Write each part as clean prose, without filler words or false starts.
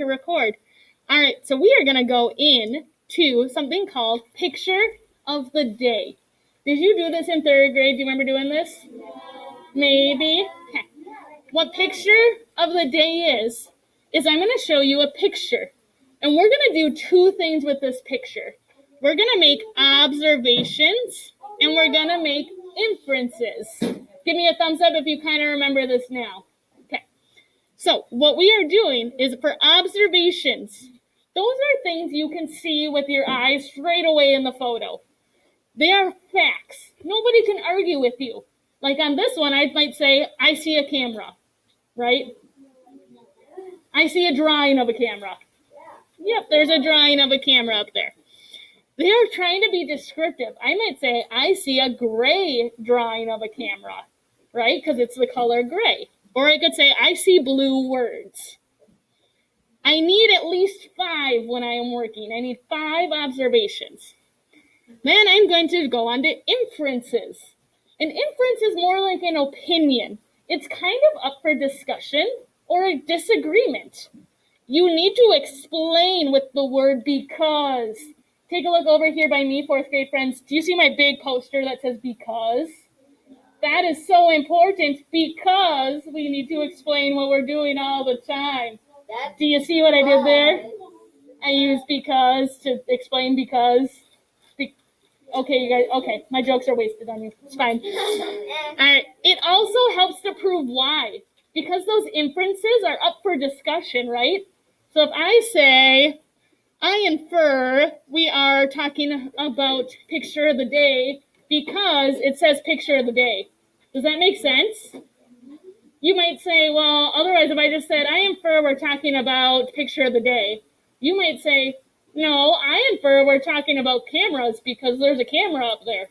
to record. All right, so we are going to go in to something called Picture of the Day. Did you do this in third grade? Do you remember doing this? Maybe. Okay. What Picture of the Day is I'm going to show you a picture. And we're going to do two things with this picture. We're going to make observations, and we're going to make inferences. Give me a thumbs up if you kind of remember this now. Okay. So what we are doing is for observations, those are things you can see with your eyes straight away in the photo. They are facts. Nobody can argue with you. Like on this one, I might say, I see a camera, right? I see a drawing of a camera. Yep, there's a drawing of a camera up there. They are trying to be descriptive. I might say, I see a gray drawing of a camera, right? Because it's the color gray. Or I could say, I see blue words. I need at least 5 when I am working. I need 5 observations. Then I'm going to go on to inferences. An inference is more like an opinion. It's kind of up for discussion or a disagreement. You need to explain with the word because. Take a look over here by me, 4th grade friends. Do you see my big poster that says because? That is so important because we need to explain what we're doing all the time. Do you see what I did there? I used because to explain because. Okay, you guys, okay, my jokes are wasted on you. It's fine. All right, it also helps to prove why. Because those inferences are up for discussion, right? So if I say, I infer we are talking about picture of the day because it says picture of the day. Does that make sense? You might say, well, otherwise if I just said, I infer we're talking about picture of the day, you might say, no, I infer we're talking about cameras because there's a camera up there.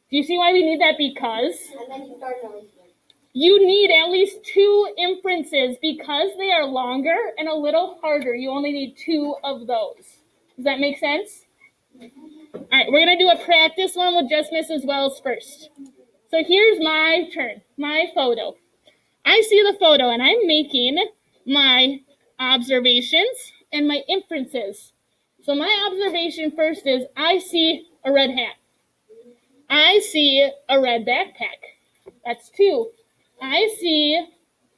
Do you see why we need that because? And then you start over here. You need at least 2 inferences because they are longer and a little harder. You only need 2 of those. Does that make sense? All right, we're going to do a practice one with just Mrs. Wells first. So here's my turn, my photo. I see the photo and I'm making my observations and my inferences. So my observation first is I see a red hat. I see a red backpack. That's 2. I see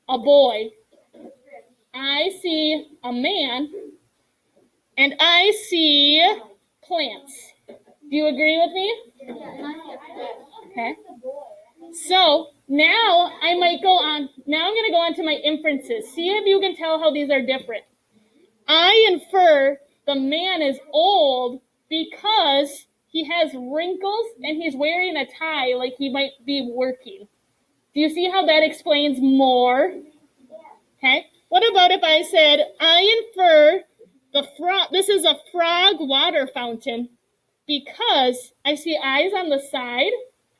a boy. I see a man. And I see plants. Do you agree with me? Okay. So now I might go on. Now I'm going to go on to my inferences. See if you can tell how these are different. I infer the man is old because he has wrinkles and he's wearing a tie like he might be working. Do you see how that explains more? Okay. What about if I said, I infer this is a frog water fountain because I see eyes on the side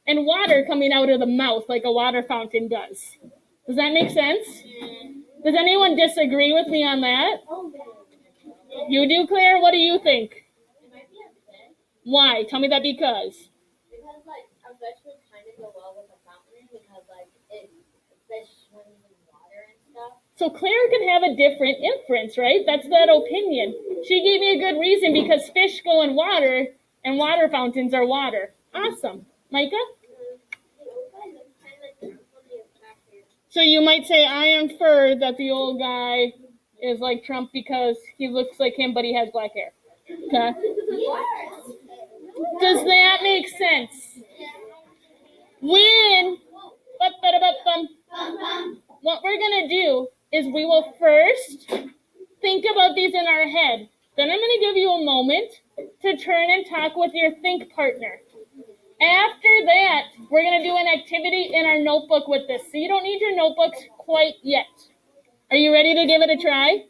and water coming out of the mouth like a water fountain does. Does that make sense? Does anyone disagree with me on that? You do, Claire? What do you think? Why? Tell me that because. Because, like, a fish would kind of go well with a fountain because, like, fish swims in water and stuff. So Claire can have a different inference, right? That's that opinion. She gave me a good reason because fish go in water and water fountains are water. Awesome. Micah? So you might say, I infer that the old guy is like Trump because he looks like him, but he has black hair. Okay. Does that make sense? What we're going to do is we will first think about these in our head. Then I'm going to give you a moment to turn and talk with your think partner. After that, we're going to do an activity in our notebook with this. So you don't need your notebooks quite yet. Are you ready to give it a try?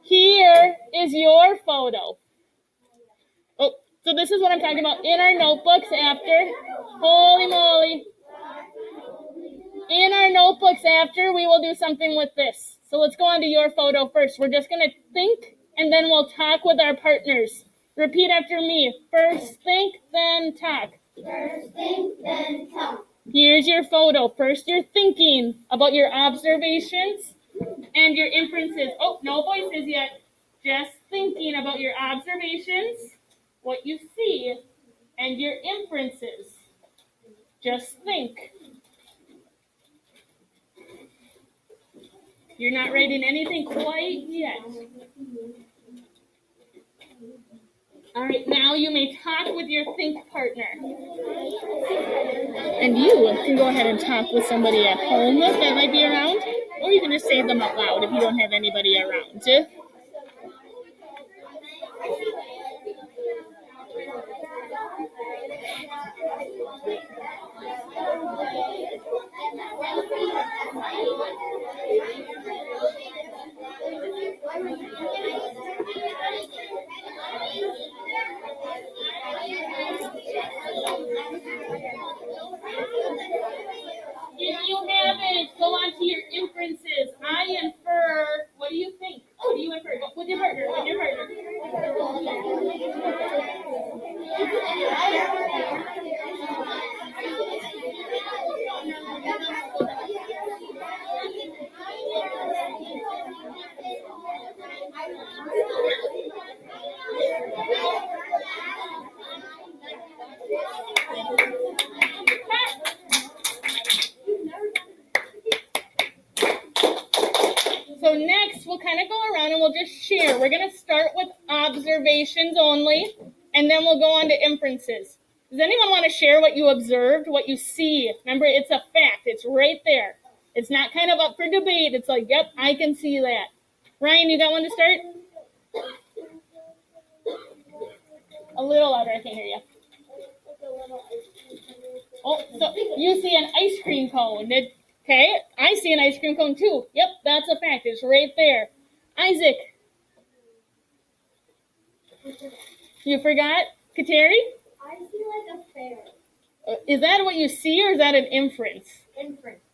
Here is your photo. Oh, so this is what I'm talking about. In our notebooks after. Holy moly. In our notebooks after, we will do something with this. So let's go on to your photo first. We're just going to think, and then we'll talk with our partners. Repeat after me. First think, then talk. First think, then talk. Here's your photo. First you're thinking about your observations. And your inferences. Oh, no voices yet. Just thinking about your observations, what you see, and your inferences. Just think. You're not writing anything quite yet. All right, now you may talk with your think partner. And you can go ahead and talk with somebody at home that might be around, or you can just say them out loud if you don't have anybody around. If you haven't, go on to your inferences. I infer. What do you think? What do you infer? With your partner. With your partner. So next, we'll kind of go around and we'll just share. We're going to start with observations only, and then we'll go on to inferences. Does anyone want to share what you observed, what you see? Remember, it's a fact. It's right there. It's not kind of up for debate. It's like, yep, I can see that. Ryan, you got one to start? A little louder. I can't hear you. Oh, so you see an ice cream cone. Okay, I see an ice cream cone too. Yep, that's a fact. It's right there. Isaac. You forgot? Kateri? I see like a fair. Is that what you see or is that an inference? Inference.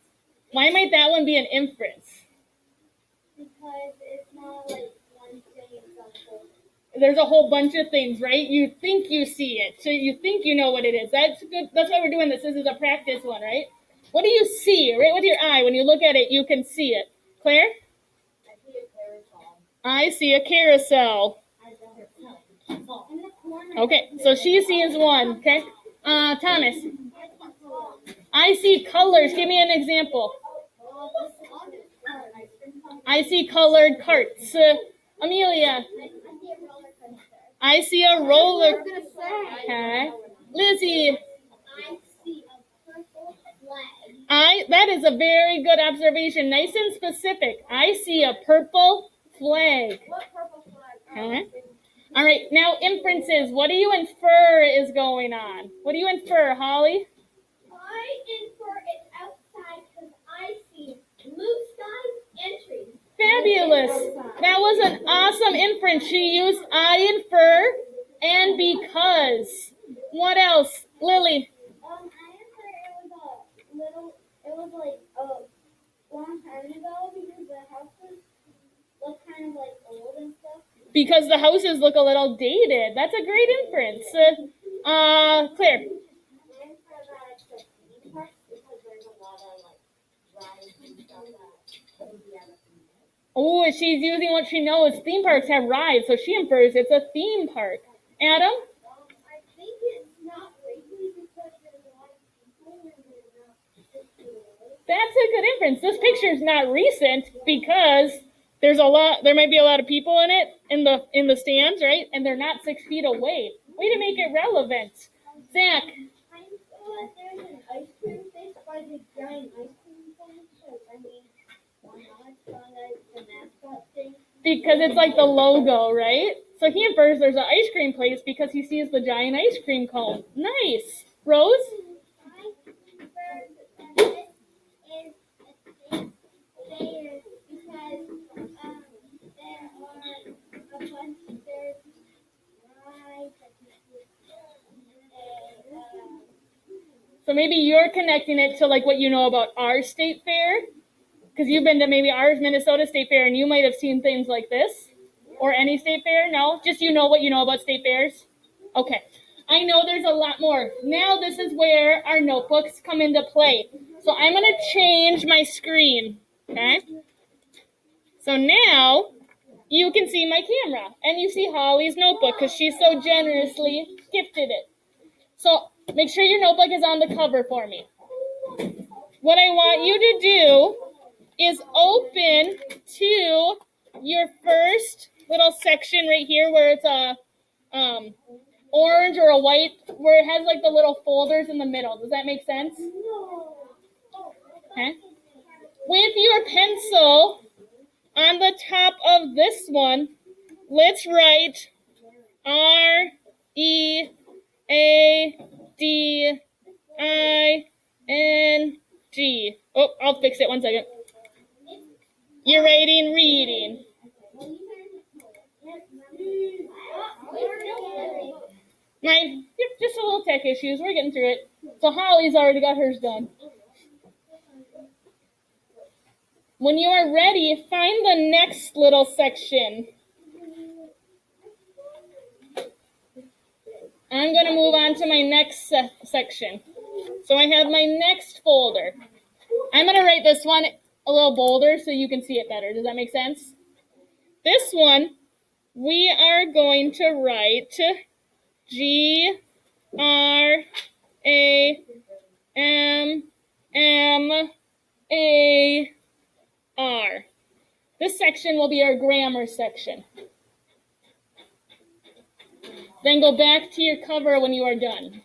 Why might that one be an inference? Because it's not like one thing, it's a whole. There's a whole bunch of things, right? You think you see it, so you think you know what it is. That's good. That's why we're doing this. This is a practice one, right? What do you see, right with your eye? When you look at it, you can see it. Claire? I see a carousel. I see a carousel. In the corner. Okay, so she sees one, okay? Thomas? I see colors. Give me an example. I see colored carts. Amelia? I see a roller. Okay. Lizzie? I see a purple flag. That is a very good observation. Nice and specific. I see a purple flag. What purple flag? Okay. All right, now inferences. What do you infer is going on? What do you infer, Holly? I infer it's outside because I see blue skies and trees. Fabulous. That was an awesome inference. She used I infer and because. What else? Lily? I infer it was like a long time ago because the houses look kind of like old and stuff. Because the houses look a little dated. That's a great inference. Claire? I infer that it's a theme park because there's a lot of like rides and stuff that would be at a theme park. Oh, she's using what she knows. Theme parks have rides, so she infers it's a theme park. Adam? I think it's not lately because there's a lot of people and they're not 6 feet away. That's a good inference. This picture's not recent because there might be a lot of people in it in the stands, right? And they're not 6 feet away. Way to make it relevant. Zach? I know there's an ice cream place by the giant ice cream place. So, I mean, why not? It's the mascot thing. Because it's like the logo, right? So he infers there's an ice cream place because he sees the giant ice cream cone. Nice. Rose? I infer that this is a thing there because there are a bunch there's rides So maybe you're connecting it to like what you know about our state fair. Because you've been to maybe ours, Minnesota State Fair, and you might have seen things like this. Or any state fair? No? Just you know what you know about state fairs? Okay. I know there's a lot more. Now this is where our notebooks come into play. So I'm going to change my screen. Okay? So now you can see my camera, and you see Holly's notebook because she so generously gifted it. So make sure your notebook is on the cover for me. What I want you to do is open to your first little section right here where it's a orange or a white, where it has like the little folders in the middle. Does that make sense? Okay. With your pencil on the top of this one, let's write READING. Oh, I'll fix it 1 second. You're writing reading. Just a little tech issues. We're getting through it. So Holly's already got hers done. When you are ready, find the next little section. I'm going to move on to my next section. So I have my next folder. I'm going to write this one a little bolder so you can see it better. Does that make sense? This one, we are going to write GRAMMAR. This section will be our grammar section. Then go back to your cover when you are done.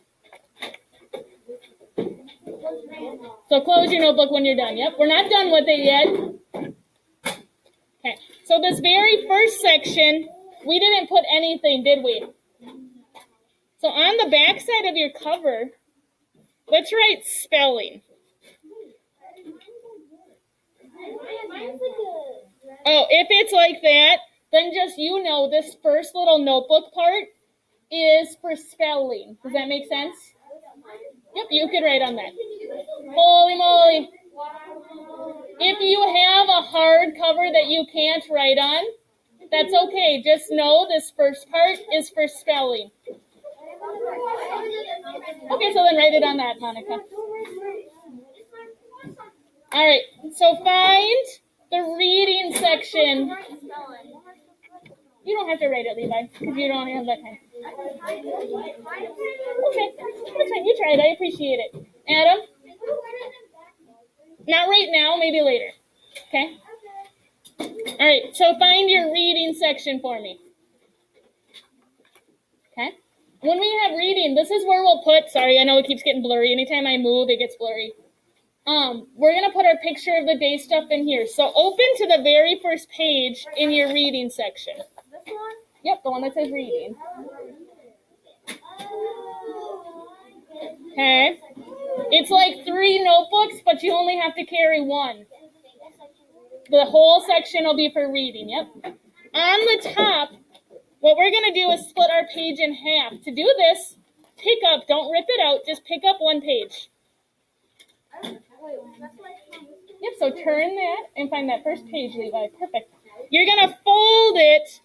So close your notebook when you're done. Yep, we're not done with it yet. Okay, so this very first section, we didn't put anything, did we? So on the back side of your cover, let's write spelling. Oh, if it's like that, then just this first little notebook part is for spelling. Does that make sense? Yep, you could write on that. Holy moly. If you have a hard cover that you can't write on, that's okay. Just know this first part is for spelling. Okay, so then write it on that, Monica. All right, so find the reading section. You don't have to write it, Levi, because you don't have that time. Okay, that's fine. You tried. I appreciate it. Adam? Not right now, maybe later. Okay? All right, so find your reading section for me. Okay? When we have reading, this is where we'll put, sorry, I know it keeps getting blurry. Anytime I move, it gets blurry. We're going to put our picture of the day stuff in here. So open to the very first page in your reading section. This one? Yep, the one that says reading. Okay? It's like 3 notebooks, but you only have to carry 1. The whole section will be for reading, yep. On the top, what we're going to do is split our page in half. To do this, pick up, don't rip it out, just pick up 1 page. Yep, so turn that and find that first page, Levi. Perfect. You're going to fold it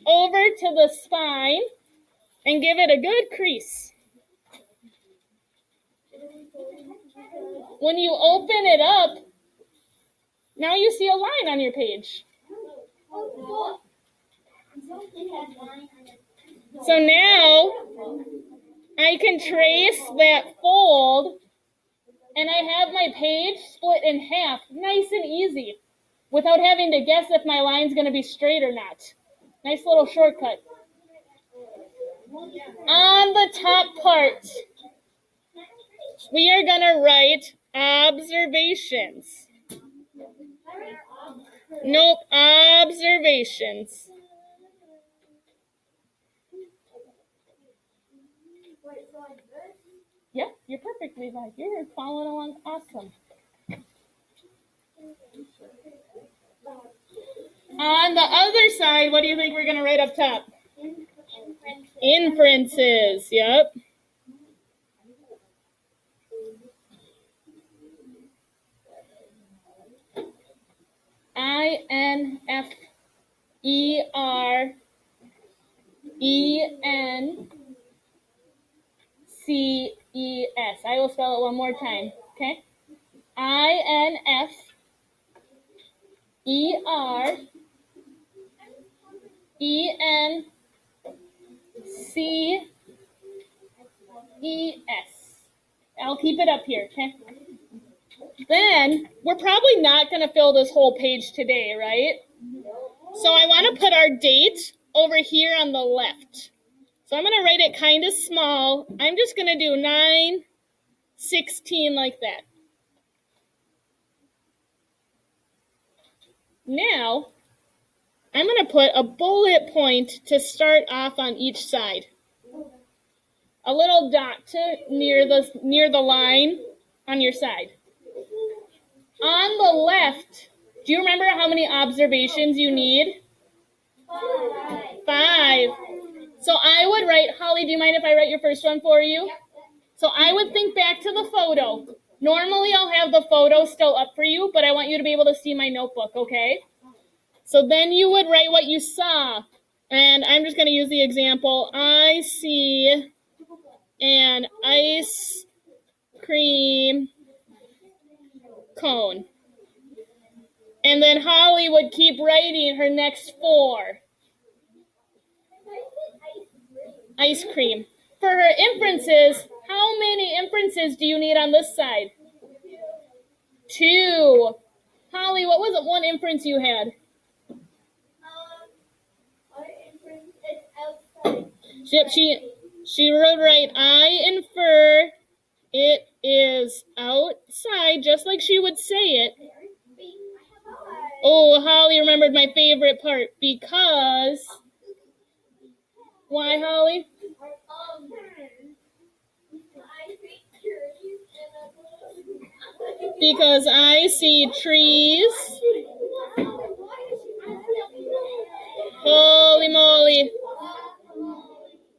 over to the spine and give it a good crease. When you open it up, now you see a line on your page. So now I can trace that fold, and I have my page split in half, nice and easy, without having to guess if my line's going to be straight or not. Nice little shortcut. On the top part, we are going to write observations. Nope, observations. Yep, you're perfect, Levi. You're following along awesome. On the other side, what do you think we're going to write up top? Inferences, yep. Inferences. I will spell it one more time, okay? Inferences. I'll keep it up here, okay? Then, we're probably not going to fill this whole page today, right? So I want to put our date over here on the left. So I'm going to write it kind of small. I'm just going to do 9/16 like that. Now, I'm going to put a bullet point to start off on each side. A little dot near the line on your side. On the left, do you remember how many observations you need? 5. So I would write, Holly, do you mind if I write your first one for you? So I would think back to the photo. Normally I'll have the photo still up for you, but I want you to be able to see my notebook, okay? So then you would write what you saw. And I'm just going to use the example. I see an ice cream cone. And then Holly would keep writing her next 4. Ice cream. For her inferences, how many inferences do you need on this side? 2. Holly, what was the one inference you had? Yep, she would write, I infer it is outside, just like she would say it. Oh, Holly remembered my favorite part, because... Why, Holly? Because I see trees. Holy moly.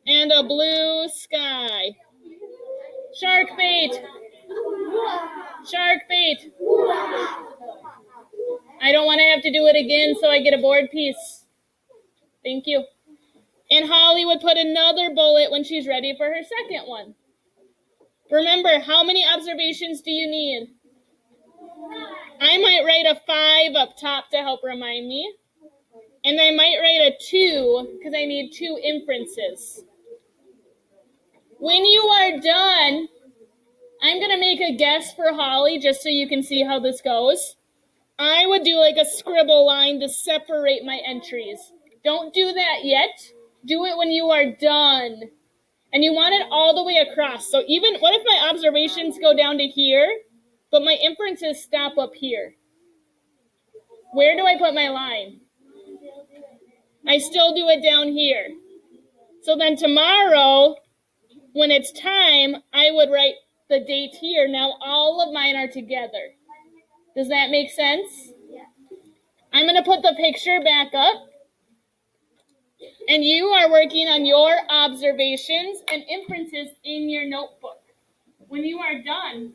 And a blue sky. Shark bait. Shark bait. I don't want to have to do it again, so I get a board piece. Thank you. And Holly would put another bullet when she's ready for her second one. Remember, how many observations do you need? I might write a 5 up top to help remind me. And I might write a 2 because I need 2 inferences. When you are done, I'm going to make a guess for Holly just so you can see how this goes. I would do like a scribble line to separate my entries. Don't do that yet. Do it when you are done. And you want it all the way across. So even, what if my observations go down to here, but my inferences stop up here? Where do I put my line? I still do it down here. So then tomorrow, when it's time, I would write the date here. Now all of mine are together. Does that make sense? Yeah. I'm going to put the picture back up. And you are working on your observations and inferences in your notebook. When you are done,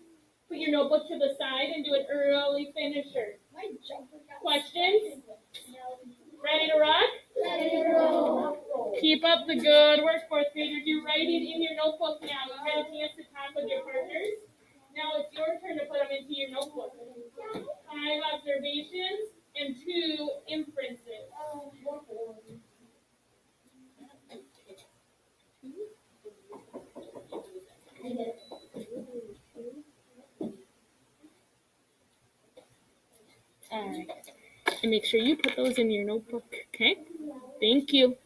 put your notebook to the side and do an early finisher. Questions? Ready to rock? Ready to roll. Keep up the good work, fourth graders. You're writing in your notebook now. You had a chance to talk with your partners. Now it's your turn to put them into your notebook. 5 observations and 2 inferences. All right. And make sure you put those in your notebook, okay? Thank you.